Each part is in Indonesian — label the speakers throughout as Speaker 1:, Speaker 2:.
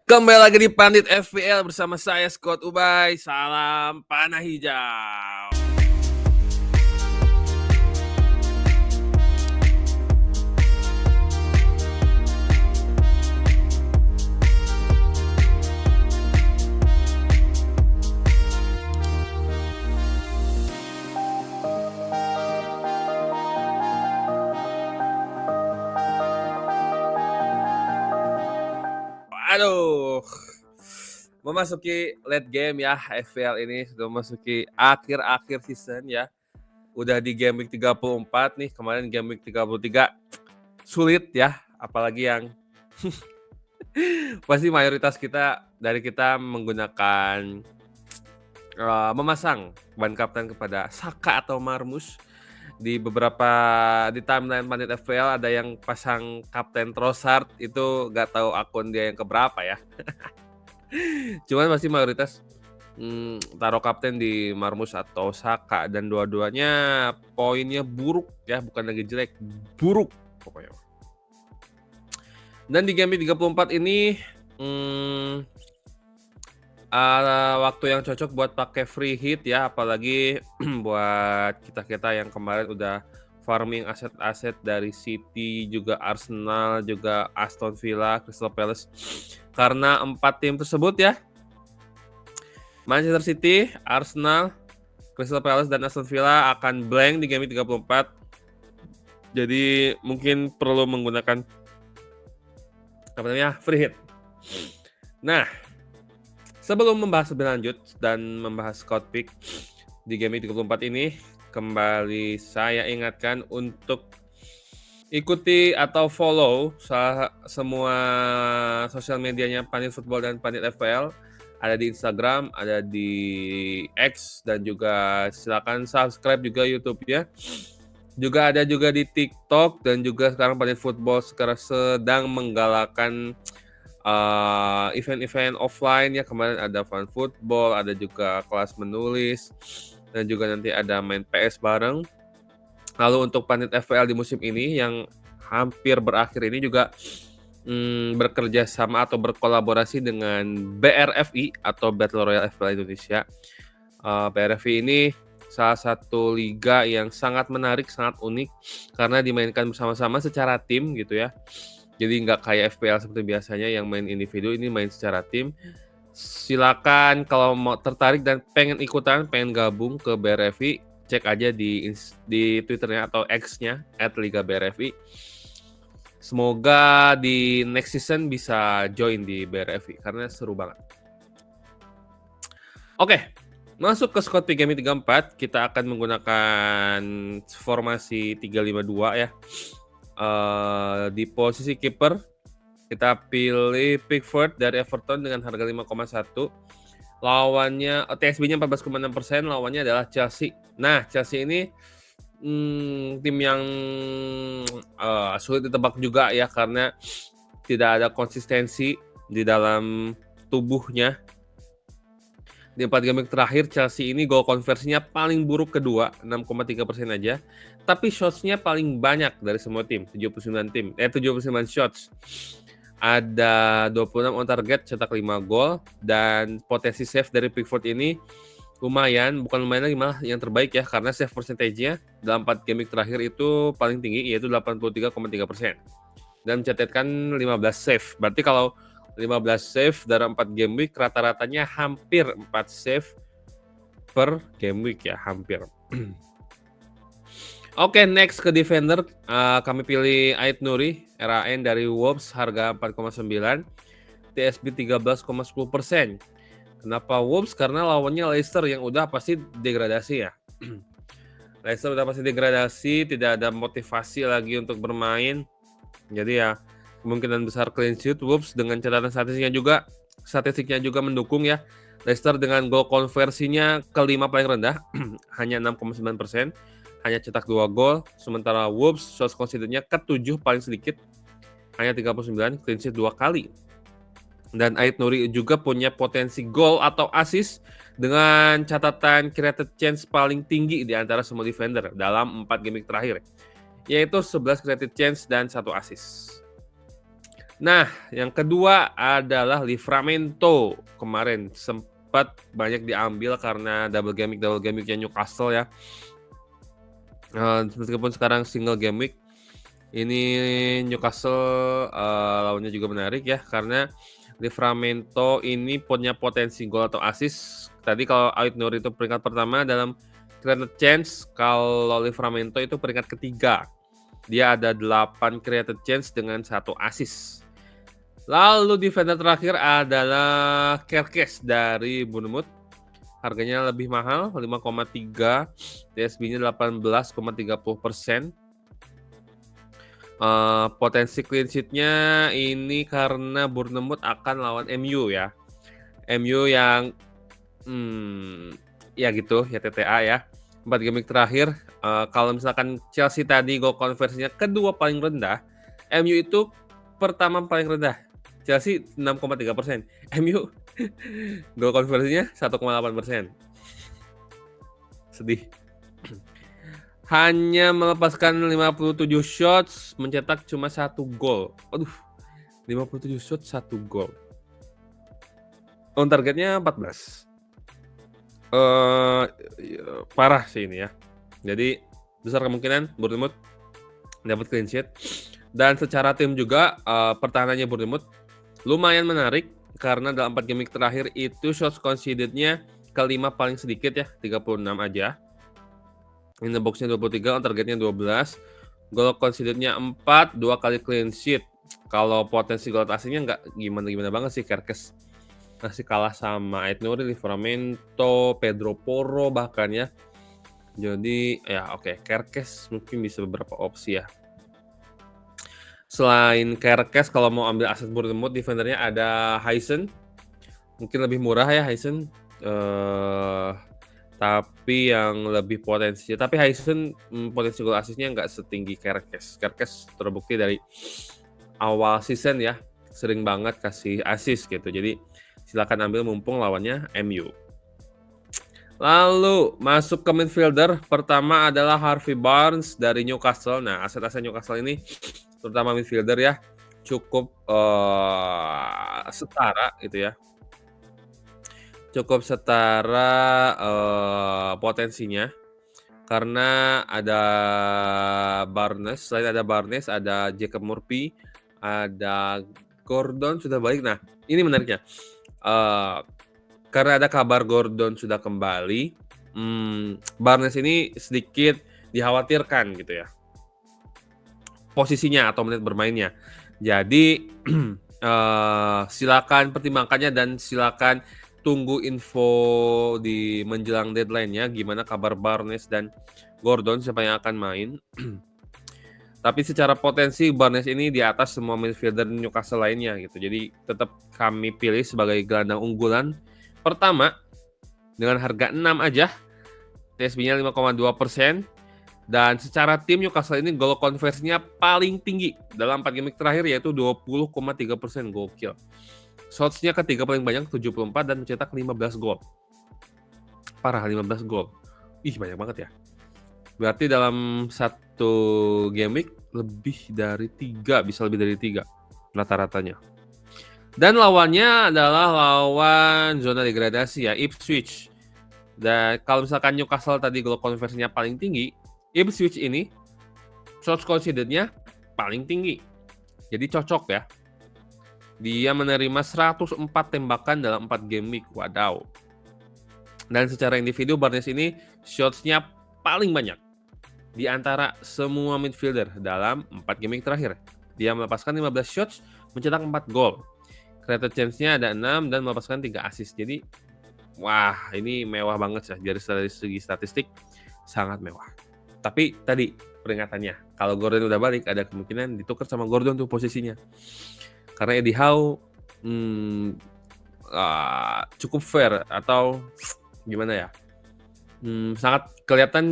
Speaker 1: Kembali lagi di Pandit FPL bersama saya Scott Ubay. Salam panah hijau. Aduh, memasuki late game ya, FPL ini sudah memasuki akhir-akhir season ya. Udah di game week 34 nih, kemarin game week 33 sulit ya, apalagi yang pasti mayoritas dari kita menggunakan memasang ban kapten kepada Saka atau Marmus. Di timeline Pandit FPL ada yang pasang kapten Trossard, itu gak tahu akun dia yang keberapa ya. Cuman pasti mayoritas taruh kapten di Marmus atau Saka, dan dua-duanya poinnya buruk ya, bukan lagi jelek, buruk pokoknya. Dan di game 34 ini waktu yang cocok buat pakai free hit ya, apalagi buat kita yang kemarin udah farming aset-aset dari City, juga Arsenal, juga Aston Villa, Crystal Palace. Karena 4 tim tersebut ya, Manchester City, Arsenal, Crystal Palace, dan Aston Villa akan blank di game 34. Jadi mungkin perlu menggunakan free hit. Nah, sebelum membahas lebih lanjut dan membahas squad pick di game 34 ini, kembali saya ingatkan untuk ikuti atau follow semua sosial medianya Pandit Football dan Pandit FPL. Ada di Instagram, ada di X, dan juga silakan subscribe juga YouTube-nya. Juga ada juga di TikTok, dan juga sekarang Pandit Football sekarang sedang menggalakkan event-event offline ya. Kemarin ada fun football, ada juga kelas menulis, dan juga nanti ada main PS bareng. Lalu untuk Pandit FPL di musim ini yang hampir berakhir ini juga bekerja sama atau berkolaborasi dengan BRFI atau Battle Royale FPL Indonesia. BRFI ini salah satu liga yang sangat menarik, sangat unik karena dimainkan bersama-sama secara tim gitu ya. Jadi nggak kayak FPL seperti biasanya yang main individu, ini main secara tim. Silakan kalau mau tertarik dan pengen ikutan, pengen gabung ke BRFI, cek aja di Twitternya atau X-nya @liga_BRFI. Semoga di next season bisa join di BRFI karena seru banget. Oke, masuk ke squad pick game 34, kita akan menggunakan formasi 3-5-2 ya. Di posisi kiper kita pilih Pickford dari Everton dengan harga 5,1. Lawannya TSB-nya 14,6%, lawannya adalah Chelsea. Nah, Chelsea ini tim yang sulit ditebak juga ya, karena tidak ada konsistensi di dalam tubuhnya. Di 4 game terakhir Chelsea ini gol konversinya paling buruk kedua, 6,3% aja. Tapi shots-nya paling banyak dari semua tim, 79 shots. Ada 26 on target, cetak 5 gol, dan potensi save dari Pickford ini lumayan, bukan lumayan lagi, malah yang terbaik ya, karena save percentage-nya dalam 4 game terakhir itu paling tinggi, yaitu 83,3%. Dan mencatatkan 15 save. Berarti kalau 15 save dalam 4 game week, rata-ratanya hampir 4 save per game week ya, hampir. Oke, next ke defender, kami pilih Ait Nuri, RAN dari Wolves, harga 4,9, TSB 13,10%. Kenapa Wolves? Karena lawannya Leicester yang udah pasti degradasi ya. Leicester udah pasti degradasi, tidak ada motivasi lagi untuk bermain. Jadi ya kemungkinan besar clean sheet. Wolves dengan catatan statistiknya juga mendukung ya. Leicester dengan gol konversinya kelima paling rendah, hanya 6,9%, hanya cetak 2 gol. Sementara Wolves shots conceded-nya ke-7 paling sedikit, hanya 39, clean sheet 2 kali. Dan Ait Nuri juga punya potensi gol atau assist dengan catatan created chance paling tinggi di antara semua defender dalam 4 game terakhir, yaitu 11 created chance dan 1 assist. Nah, yang kedua adalah Livramento. Kemarin sempat banyak diambil karena double game week-nya Newcastle ya. Meskipun sekarang single game week, ini Newcastle lawannya juga menarik ya karena Livramento ini punya potensi gol atau assist. Tadi kalau Aït-Nouri itu peringkat pertama dalam created chance, kalau Livramento itu peringkat ketiga. Dia ada 8 created chance dengan 1 assist. Lalu defender terakhir adalah Kerkez dari Bournemouth. Harganya lebih mahal, 5,3, DSB-nya 18,30%. Potensi clean sheet-nya ini karena Bournemouth akan lawan MU ya. MU yang ya gitu ya, TTA ya. 4 game week terakhir, kalau misalkan Chelsea tadi goal konversinya kedua paling rendah, MU itu pertama paling rendah. Chelsea 6,3%, MU goal konversinya 1,8%. Sedih. Hanya melepaskan 57 shots, mencetak cuma 1 gol. Aduh, 57 shots 1 gol. On targetnya 14. Parah sih ini ya. Jadi besar kemungkinan Bournemouth dapat clean sheet. Dan secara tim juga pertahanannya Bournemouth lumayan menarik karena dalam 4 game terakhir itu shots conceded-nya kelima paling sedikit ya, 36 aja. In the box-nya 23, on targetnya 12. Goal conceded-nya 4, 2 kali clean sheet. Kalau potensi gol aslinya nggak gimana-gimana banget sih Kerkez. Masih kalah sama Aït-Nouri, Livramento, Pedro Porro bahkan ya. Jadi ya oke, Kerkez mungkin bisa beberapa opsi ya. Selain Kerkez, kalau mau ambil aset Bournemouth, defendernya ada Huysen. Mungkin lebih murah ya Huysen. Tapi yang lebih potensi. Tapi Huysen potensi gol asisnya nggak setinggi Kerkez. Kerkez terbukti dari awal season ya, sering banget kasih assist gitu. Jadi silakan ambil mumpung lawannya MU. Lalu masuk ke midfielder, pertama adalah Harvey Barnes dari Newcastle. Nah, aset-aset Newcastle ini terutama midfielder ya cukup setara gitu ya. Cukup setara potensinya karena ada Barnes, selain ada Barnes ada Jacob Murphy, ada Gordon sudah balik. Nah, ini menariknya. Karena ada kabar Gordon sudah kembali, Barnes ini sedikit dikhawatirkan gitu ya, posisinya atau menit bermainnya. Jadi silakan pertimbangkannya dan silakan tunggu info di menjelang deadline-nya gimana kabar Barnes dan Gordon siapa yang akan main. Tapi secara potensi Barnes ini di atas semua midfielder Newcastle lainnya gitu. Jadi tetap kami pilih sebagai gelandang unggulan pertama dengan harga 6 aja. TSB-nya 5,2%. Dan secara tim Newcastle ini gol konversinya paling tinggi dalam 4 game terakhir yaitu 20,3%, gokil. Shots-nya ketiga paling banyak 74 dan mencetak 15 gol. Parah, 15 gol. Ih, banyak banget ya. Berarti dalam satu game week lebih dari 3, bisa lebih dari 3 rata-ratanya. Dan lawannya adalah lawan zona degradasi ya, Ipswich. Dan kalau misalkan Newcastle tadi gol konversinya paling tinggi, Ipswich ini shots conceded-nya paling tinggi. Jadi cocok ya. Dia menerima 104 tembakan dalam 4 game week. Wadaw. Dan secara individu Barnes ini shots-nya paling banyak di antara semua midfielder dalam 4 game week terakhir. Dia melepaskan 15 shots, mencetak 4 gol. Created chance-nya ada 6 dan melepaskan 3 assist. Jadi wah, ini mewah banget ya. Dari segi statistik sangat mewah. Tapi tadi peringatannya, kalau Gordon udah balik ada kemungkinan ditukar sama Gordon tuh posisinya. Karena Eddie Howe cukup fair atau gimana ya, sangat kelihatan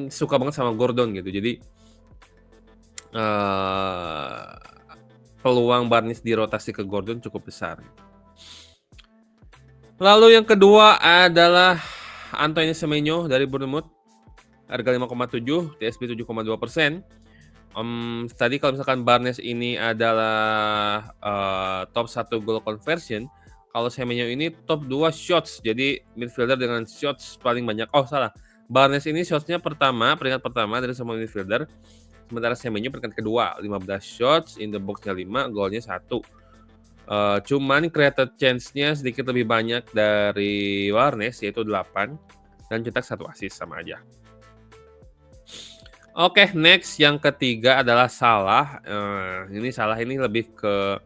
Speaker 1: suka banget sama Gordon gitu. Jadi peluang Barnes dirotasi ke Gordon cukup besar. Lalu yang kedua adalah Antoine Semenyo dari Bournemouth. Harga 5,7, TSB 7,2%. Tadi kalau misalkan Barnes ini adalah top 1 goal conversion, kalau Semenyo ini top 2 shots. Jadi midfielder dengan shots paling banyak. Oh salah, Barnes ini shotsnya peringkat pertama dari semua midfielder. Sementara Semenyo peringkat kedua, 15 shots, in the box-nya 5, golnya 1. Cuman created chance-nya sedikit lebih banyak dari Barnes, yaitu 8, dan cetak 1 assist, sama aja. Oke, next yang ketiga adalah Salah. Ini Salah ini lebih ke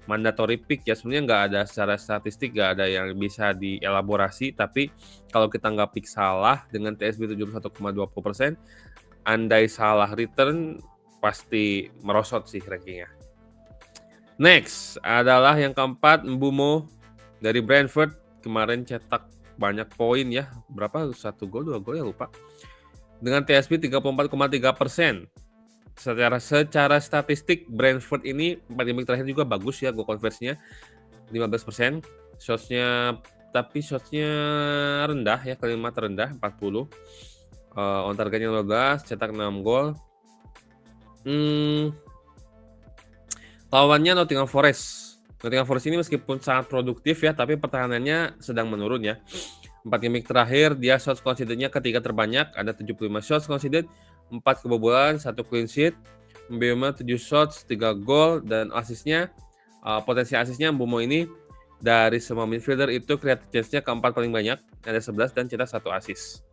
Speaker 1: mandatory pick ya. Sebenarnya nggak ada secara statistik, nggak ada yang bisa dielaborasi. Tapi kalau kita nggak pick Salah dengan TSB 71,20%, andai Salah return pasti merosot sih rankingnya. Next adalah yang keempat, Mbeumo dari Brentford. Kemarin cetak banyak poin ya. Berapa? 1 gol, 2 gol ya lupa. Dengan TSB 34,3%. Secara statistik Brentford ini 4 game terakhir juga bagus ya, gol konversinya 15%. Tapi shotsnya rendah ya, kelima terendah 40. On targetnya 15, cetak 6 gol. Lawannya Nottingham Forest. Nottingham Forest ini meskipun sangat produktif ya, tapi pertahanannya sedang menurun ya. 4 game terakhir dia shots conceded-nya ketiga terbanyak, ada 75 shots conceded, 4 kebobolan, 1 clean sheet. Mbeumo 7 shots, 3 gol, dan asisnya, potensi asisnya Mbeumo ini dari semua midfielder itu creative chance-nya keempat paling banyak, ada 11 dan cetak 1 assist.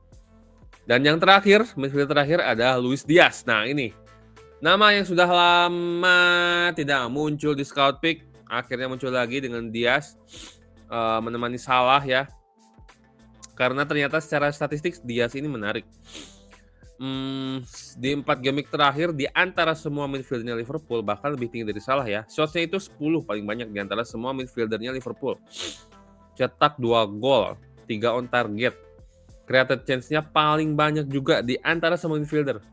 Speaker 1: Dan yang terakhir, midfielder terakhir ada Luis Diaz. Nah ini, nama yang sudah lama tidak muncul di scout pick, akhirnya muncul lagi dengan Diaz menemani Salah ya. Karena ternyata secara statistik Diaz ini menarik. Di 4 game terakhir di antara semua midfieldernya Liverpool bahkan lebih tinggi dari Salah ya. Shots-nya itu 10 paling banyak di antara semua midfieldernya Liverpool. Cetak 2 gol, 3 on target. Created chance-nya paling banyak juga di antara semua midfielder.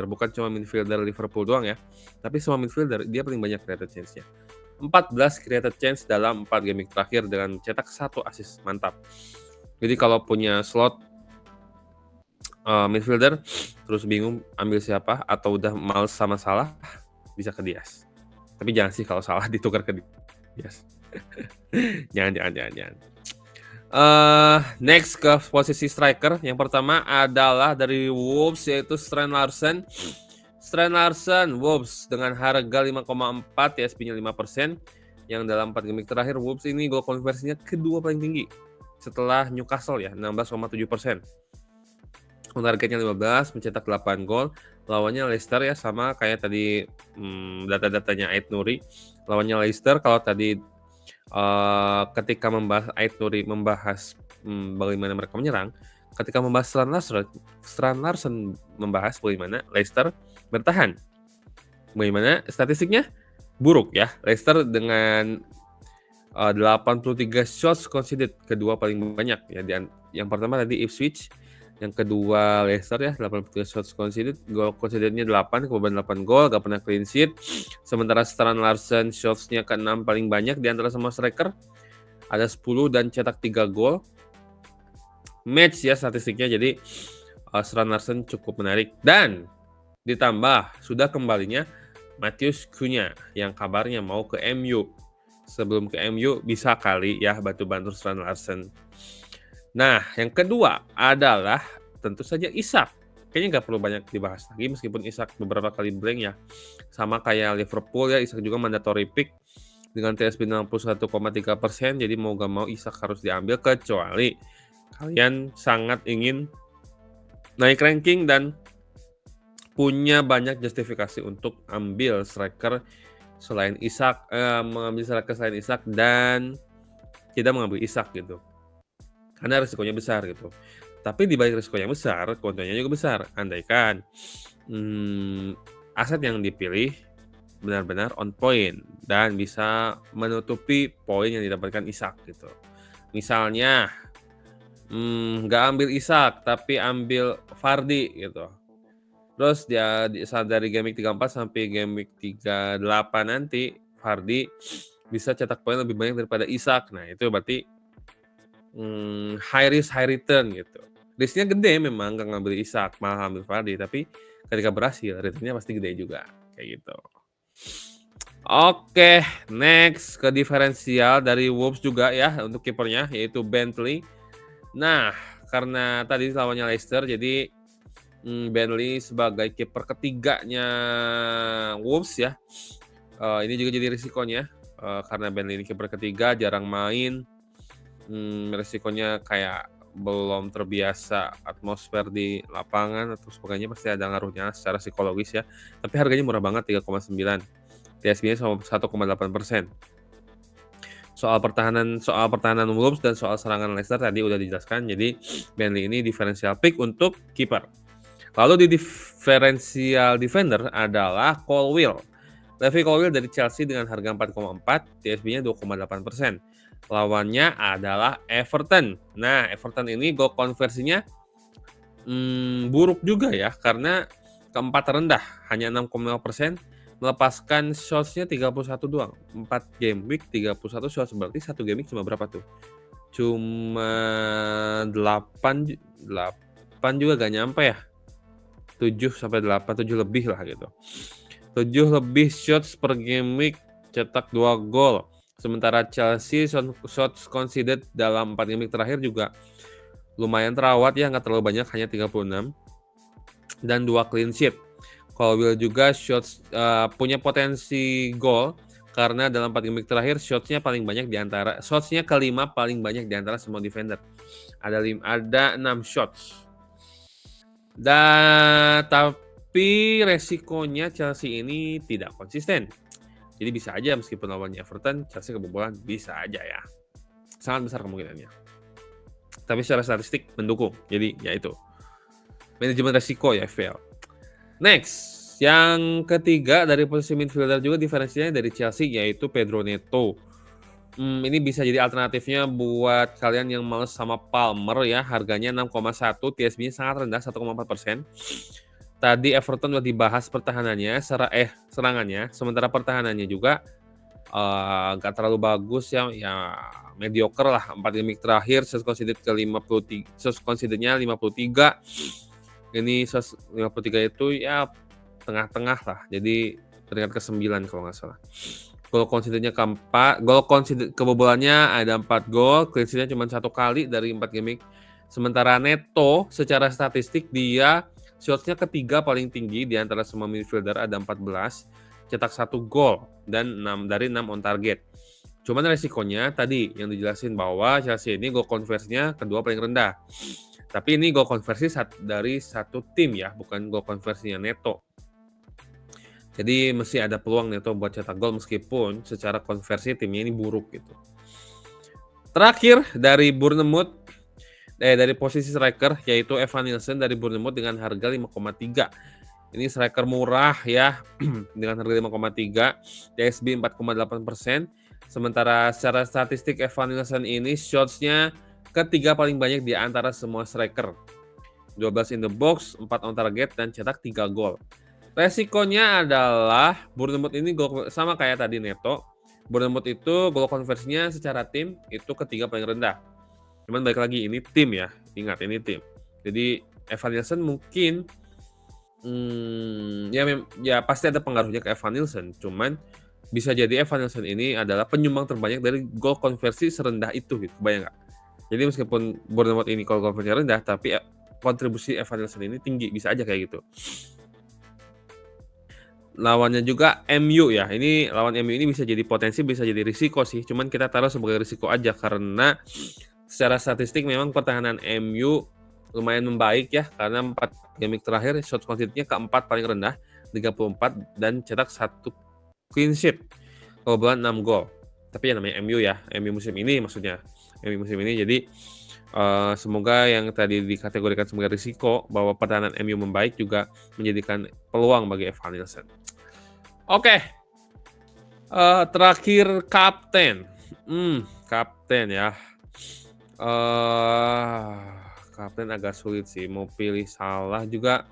Speaker 1: Bukan cuma midfielder Liverpool doang ya. Tapi semua midfielder dia paling banyak created chance-nya. 14 created chance dalam 4 game terakhir dengan cetak 1 assist. Mantap. Jadi kalau punya slot midfielder terus bingung ambil siapa atau udah males sama Salah, bisa ke Diaz. Tapi jangan sih kalau Salah ditukar ke Diaz. jangan. Next ke posisi striker. Yang pertama adalah dari Wolves, yaitu Strand Larsen. Wolves dengan harga 5,4, TSB-nya 5%. Yang dalam 4 game terakhir Wolves ini gol konversinya kedua paling tinggi setelah Newcastle ya, 16,7%. Targetnya 15, mencetak 8 gol. Lawannya Leicester ya, sama kayak tadi data-datanya Ait Nuri. Lawannya Leicester, kalau tadi ketika membahas Ait Nuri membahas bagaimana mereka menyerang, ketika membahas Strand Larsen membahas bagaimana Leicester bertahan. Bagaimana statistiknya? Buruk ya. Leicester dengan 83 shots conceded, kedua paling banyak ya. Yang pertama tadi Ipswich, yang kedua Leicester ya, 83 shots conceded, gol concedednya 8, kebobolan 8 gol, gak pernah clean sheet. Sementara Strand Larsen shots-nya ke-6 paling banyak di antara semua striker, ada 10 dan cetak 3 gol. Match ya statistiknya, jadi Strand Larsen cukup menarik. Dan ditambah sudah kembalinya Matheus Cunha yang kabarnya mau ke MU. Sebelum ke MU bisa kali ya bantu-bantu Strand Larsen. Nah, yang kedua adalah tentu saja Isak. Kayaknya nggak perlu banyak dibahas lagi meskipun Isak beberapa kali blank ya. Sama kayak Liverpool ya, Isak juga mandatory pick dengan TSB 61,3%. Jadi mau gak mau Isak harus diambil kecuali kalian sangat ingin naik ranking dan punya banyak justifikasi untuk ambil striker selain Isak, mengambil striker selain Isak dan tidak mengambil Isak gitu. Karena risikonya besar gitu. Tapi di balik risiko yang besar, keuntungannya juga besar. Andaikan aset yang dipilih benar-benar on point dan bisa menutupi poin yang didapatkan Isak gitu. Misalnya nggak ambil Isak tapi ambil Vardy gitu. Terus dia dari game week 34 sampai game week 38 nanti Vardy bisa cetak poin lebih banyak daripada Isak. Nah, itu berarti high risk high return gitu. Risknya gede memang nggak ngambil Isak, malah ambil Vardy, tapi ketika berhasil returnnya pasti gede juga, kayak gitu. Oke, next ke diferensial dari Wolves juga ya untuk kipernya yaitu Bentley. Nah, karena tadi lawannya Leicester jadi Bentley sebagai kiper ketiganya Wolves ya. Ini juga jadi risikonya karena Bentley ini kiper ketiga jarang main. Risikonya kayak belum terbiasa atmosfer di lapangan atau sebagainya pasti ada ngaruhnya secara psikologis ya. Tapi harganya murah banget 3,9. TSB-nya sama 1,8%. Soal pertahanan Wolves dan soal serangan Leicester tadi udah dijelaskan. Jadi Bentley ini diferensial pick untuk kiper. Lalu di diferensial defender adalah Colwill. Levi Colwill dari Chelsea dengan harga 4,4, TSB-nya 2,8%. Lawannya adalah Everton. Nah, Everton ini gol konversinya buruk juga ya, karena keempat terendah, hanya 6,5%, melepaskan shots-nya 31 doang. 4 game week 31 shots, berarti 1 game week cuma berapa tuh? Cuma 8 juga gak nyampe ya. 7-8, 7 lebih lah gitu. 7 lebih shots per game week, cetak 2 gol. Sementara Chelsea shots conceded dalam 4 game week terakhir juga lumayan terawat ya, nggak terlalu banyak, hanya 36. Dan 2 clean sheet. Colwill juga shots punya potensi gol karena dalam 4 game week terakhir shots-nya paling banyak di antara shots-nya kelima paling banyak di antara semua defender. Ada 6 shots. Tapi resikonya Chelsea ini tidak konsisten. Jadi bisa aja meskipun lawannya Everton, Chelsea kebobolan bisa aja ya. Sangat besar kemungkinannya. Tapi secara statistik mendukung. Jadi ya itu. Manajemen resiko ya FPL. Next, yang ketiga dari posisi midfielder juga diferensinya dari Chelsea yaitu Pedro Neto. Ini bisa jadi alternatifnya buat kalian yang males sama Palmer ya. Harganya 6,1, TSB-nya sangat rendah 1,4%. Tadi Everton udah dibahas pertahanannya, serangannya. Sementara pertahanannya juga nggak terlalu bagus ya mediocre lah. 4 game terakhir shots conceded ke 53, shots concedednya 53. Ini shots 53 itu ya tengah-tengah lah. Jadi peringkat ke-9 kalau nggak salah. Gol concedednya keempat, gol conceded kebobolannya ada 4 gol, clean sheet-nya cuma 1 kali dari 4 game. Sementara Neto secara statistik dia shots-nya ketiga paling tinggi di antara semua midfielder, ada 14, cetak 1 gol dan 6 dari 6 on target. Cuman resikonya tadi yang dijelasin bahwa Chelsea ini gol konversinya kedua paling rendah. Tapi ini gol konversi dari satu tim ya, bukan gol konversinya Neto. Jadi mesti ada peluang Neto buat cetak gol meskipun secara konversi timnya ini buruk gitu. Terakhir dari Bournemouth, dari posisi striker yaitu Evan Nielsen dari Bournemouth dengan harga 5,3. Ini striker murah ya dengan harga 5,3, TSB 4,8%. Sementara secara statistik Evan Nielsen ini shots-nya ketiga paling banyak di antara semua striker. 12 in the box, 4 on target dan cetak 3 gol. Resikonya adalah Bournemouth ini gol sama kayak tadi Neto. Bournemouth itu gol konversinya secara tim itu ketiga paling rendah. Cuman balik lagi ini tim ya, ingat ini tim. Jadi Evan Nielsen mungkin ya pasti ada pengaruhnya ke Evan Nielsen. Cuman bisa jadi Evan Nielsen ini adalah penyumbang terbanyak dari gol konversi serendah itu gitu. Bayang nggak? Jadi meskipun Bournemouth ini gol konversinya rendah, tapi kontribusi Evan Nielsen ini tinggi, bisa aja kayak gitu. Lawannya juga MU ya. Ini lawan MU ini bisa jadi potensi, bisa jadi risiko sih. Cuman kita taruh sebagai risiko aja karena secara statistik memang pertahanan MU lumayan membaik ya. Karena 4 game terakhir shot conceded-nya keempat paling rendah, 34 dan cetak 1 clean sheet. Kebobolan 6 gol. Tapi ya namanya MU ya. MU musim ini maksudnya. MU musim ini jadi semoga yang tadi dikategorikan sebagai risiko bahwa pertahanan MU membaik juga menjadikan peluang bagi Evan Nielsen. Oke. Terakhir kapten. Kapten ya. Kapten agak sulit sih. Mau pilih Salah juga.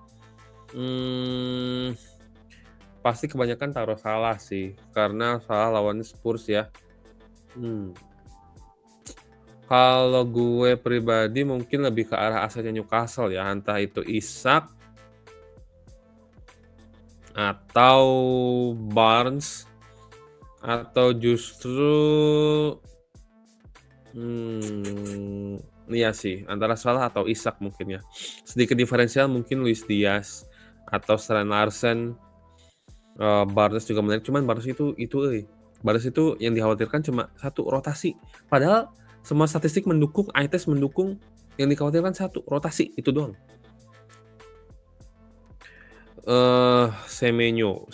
Speaker 1: Pasti kebanyakan taruh Salah sih. Karena Salah lawannya Spurs ya. Kalau gue pribadi mungkin lebih ke arah asetnya Newcastle ya. Entah itu Isak atau Barnes atau justru iya sih antara Salah atau Isak mungkin ya. Sedikit diferensial mungkin Luis Diaz atau Strand Larsen, Barnes juga menarik cuman Barnes itu yang dikhawatirkan cuma satu rotasi. Padahal semua statistik mendukung, eye test mendukung, yang dikhawatirkan satu rotasi, itu doang. Semenyo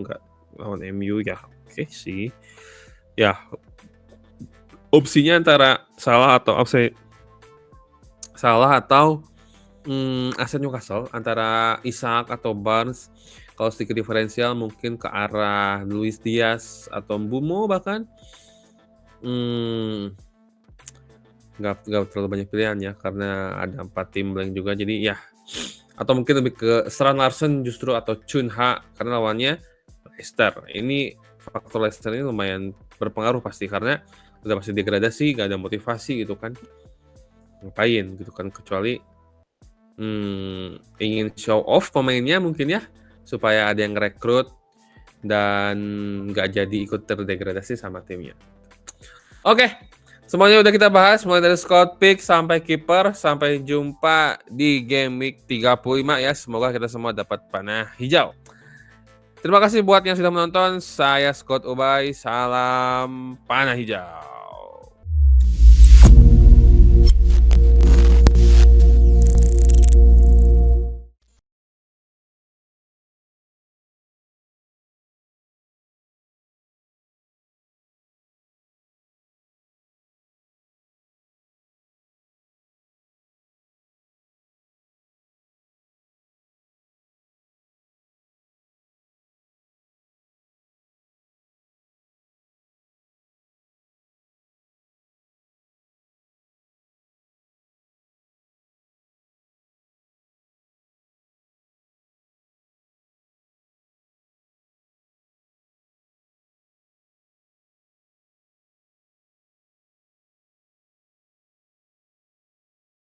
Speaker 1: nggak lawan MU ya, oke sih. Ya, opsinya antara Salah atau aset Newcastle, antara Isak atau Barnes. Kalau sedikit diferensial mungkin ke arah Luis Diaz atau Mbeumo bahkan. Nggak terlalu banyak pilihan ya, karena ada 4 tim blank juga. Jadi ya, atau mungkin lebih ke Strand Larsen justru atau Chun Ha, karena lawannya Leicester. Ini faktor Leicester ini lumayan berpengaruh pasti, karena udah pasti degradasi, nggak ada motivasi gitu kan. Ngapain gitu kan, kecuali ingin show off pemainnya mungkin ya, supaya ada yang rekrut dan nggak jadi ikut terdegradasi sama timnya. Oke, semuanya udah kita bahas, mulai dari squad pick sampai kiper. Sampai jumpa di game week 35 ya. Semoga kita semua dapat panah hijau. Terima kasih buat yang sudah menonton. Saya Scott Ubay. Salam panah hijau.